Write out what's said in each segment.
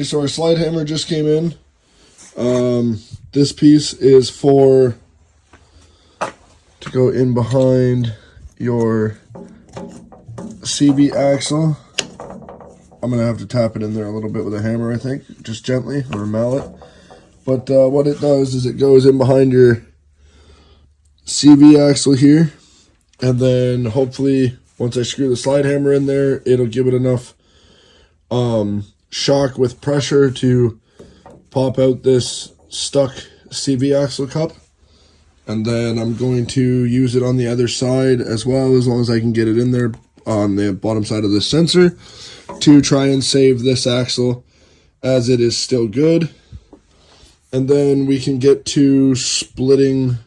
So our slide hammer just came in. This piece is to go in behind your CV axle. I'm gonna have to tap it in there a little bit with a hammer, I think, just gently, or a mallet. But what it does is it goes in behind your CV axle here, and then hopefully once I screw the slide hammer in there, it'll give it enough shock with pressure to pop out this stuck CV axle cup. And then I'm going to use it on the other side as well, as long as I can get it in there on the bottom side of the sensor, to try and save this axle as it is still good. And then we can get to splitting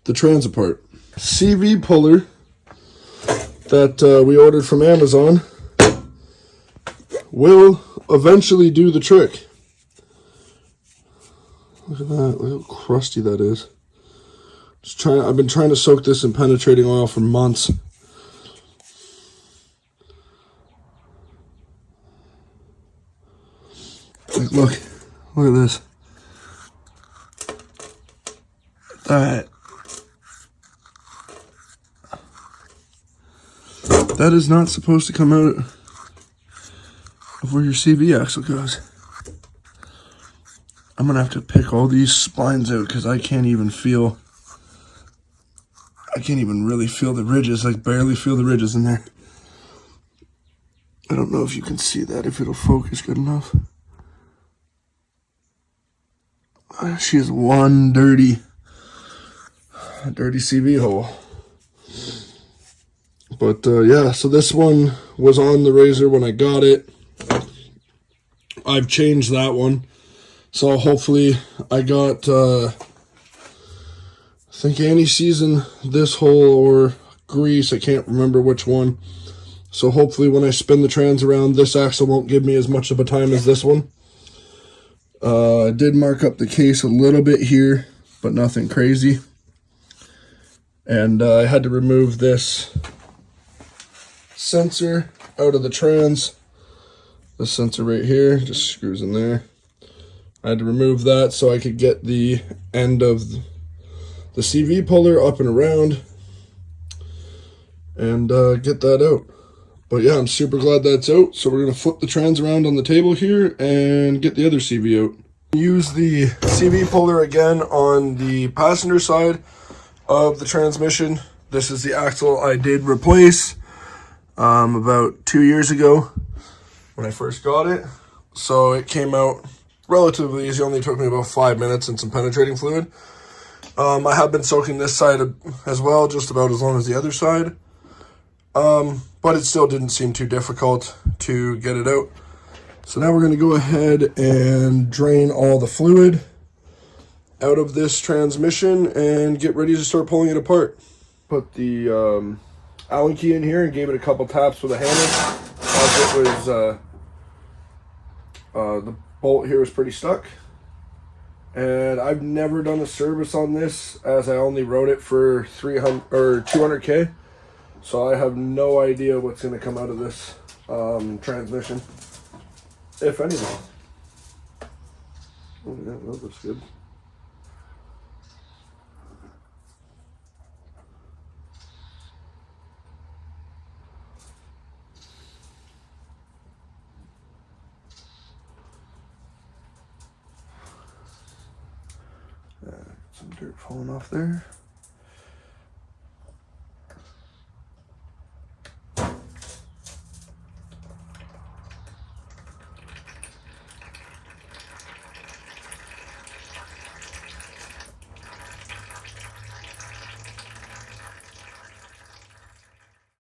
the trans apart. CV puller that we ordered from Amazon will eventually do the trick. Look at that, look how crusty that is. I've been trying to soak this in penetrating oil for months. Like, look at this. That is not supposed to come out of where your CV axle goes. I'm gonna have to pick all these spines out because I can't even really feel the ridges. I barely feel the ridges in there. I don't know if you can see that, if it'll focus good enough. She has one dirty CV hole. But yeah, so this one was on the RZR when I got it. I've changed that one. So hopefully I got, I think anti-season this hole or grease. I can't remember which one. So hopefully when I spin the trans around, this axle won't give me as much of a time as this one. I did mark up the case a little bit here, but nothing crazy. And I had to remove this sensor out of the trans. This sensor right here just screws in there. I had to remove that so I could get the end of the CV puller up and around and get that out. But yeah, I'm super glad that's out. So we're going to flip the trans around on the table here and get the other CV out. Use the CV puller again on the passenger side of the transmission. This is the axle I did replace about 2 years ago when I first got it. So it came out relatively easy. Only took me about 5 minutes and some penetrating fluid. I have been soaking this side as well, just about as long as the other side. But it still didn't seem too difficult to get it out. So now we're going to go ahead and drain all the fluid out of this transmission and get ready to start pulling it apart. Put the Allen key in here and gave it a couple taps with a hammer. As it was, the bolt here was pretty stuck. And I've never done a service on this, as I only wrote it for 300 or 200K. So I have no idea what's going to come out of this transmission, if anything. Oh yeah, that looks good. Some dirt falling off there.